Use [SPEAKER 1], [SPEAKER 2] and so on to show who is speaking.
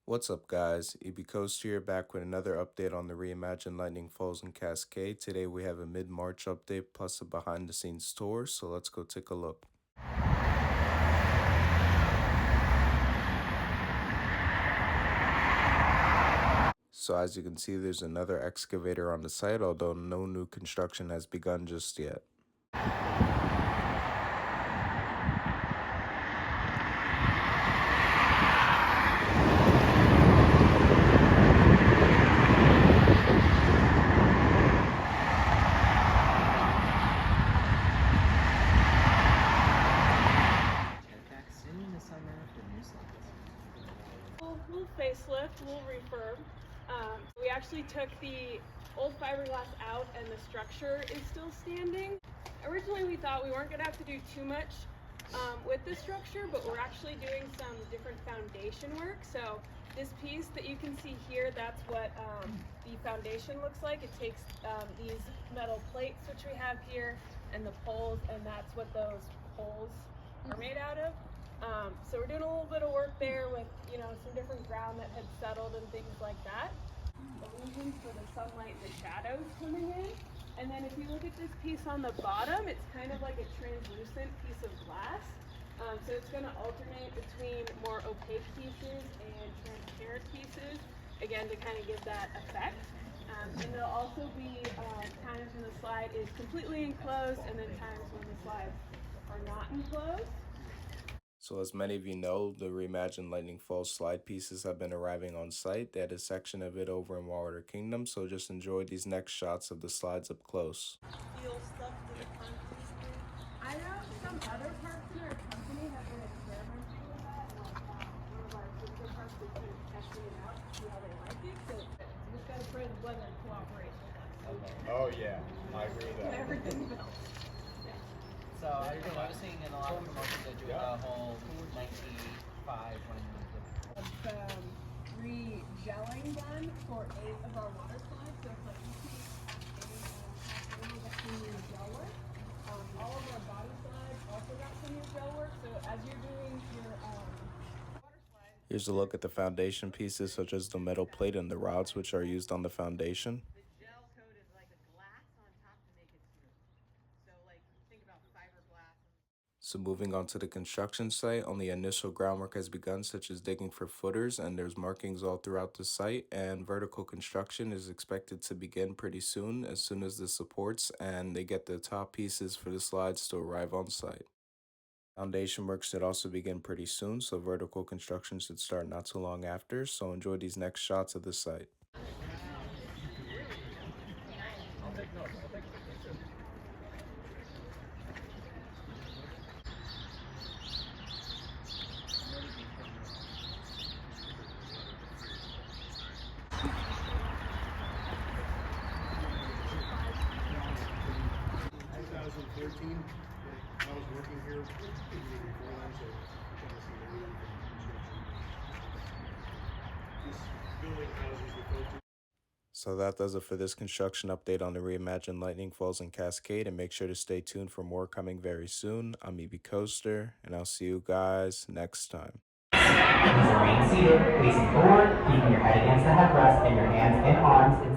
[SPEAKER 1] What's up, guys? EB Coast here, back with another update on the Reimagined Lightning Falls and Cascade. Today we have a mid-March update plus a behind-the-scenes tour, so let's go take a look. So as you can see, there's another excavator on the site, although no new construction has begun just yet.
[SPEAKER 2] Little facelift, little refurb. We actually took the old fiberglass out and the structure is still standing. Originally we thought we weren't going to have to do too much with the structure, but we're actually doing some different foundation work. So this piece that you can see here, that's what the foundation looks like. It takes these metal plates which we have here and the poles, and that's what those poles are made out of. So we're doing a little bit of work there with, some different ground that had settled and things like that. Illusions for the sunlight and the shadows coming in. And then if you look at this piece on the bottom, it's kind of like a translucent piece of glass. So it's going to alternate between more opaque pieces and transparent pieces, again, to kind of give that effect. And there'll also be times when the slide is completely enclosed and then times when the slides are not enclosed.
[SPEAKER 1] So as many of you know, the Reimagined Lightning Falls slide pieces have been arriving on site. They had a section of it over in Wildwater Kingdom, so just enjoy these next shots of the slides up close.
[SPEAKER 2] I know some other parks in our company have been experimenting with that. One of our sister parks has been testing it out to see how they like it. So we just gotta pray the weather and cooperate with us.
[SPEAKER 3] Okay. Oh yeah, I agree with that.
[SPEAKER 2] Everything else.
[SPEAKER 4] So I've been noticing in a lot of promotions they do the whole 95 when
[SPEAKER 2] Re-gelling done for 8 of our water slides. So it's like you see some new gel work. All of our body slides also got some new gel work. So as you're doing your water slides.
[SPEAKER 1] Here's a look at the foundation pieces, such as the metal plate and the rods which are used on the foundation.
[SPEAKER 4] the gel coat is like a glass on top to make it smooth. So like think about fiberglass.
[SPEAKER 1] So moving on to the construction site, only initial groundwork has begun, such as digging for footers, and there's markings all throughout the site, and vertical construction is expected to begin pretty soon, as soon as the supports and they get the top pieces for the slides to arrive on site. Foundation work should also begin pretty soon, so vertical construction should start not too long after, so enjoy these next shots of the site.
[SPEAKER 3] I was working here before then, so I kind of see everything from construction. This building houses the folks.
[SPEAKER 1] So that does it for this construction update on the Reimagined Lightning Falls and Cascade, and make sure to stay tuned for more coming very soon. I'm EB Coaster, and I'll see you guys next time.
[SPEAKER 5] Remain seated, facing forward, keeping your head against the headrest and your hands and arms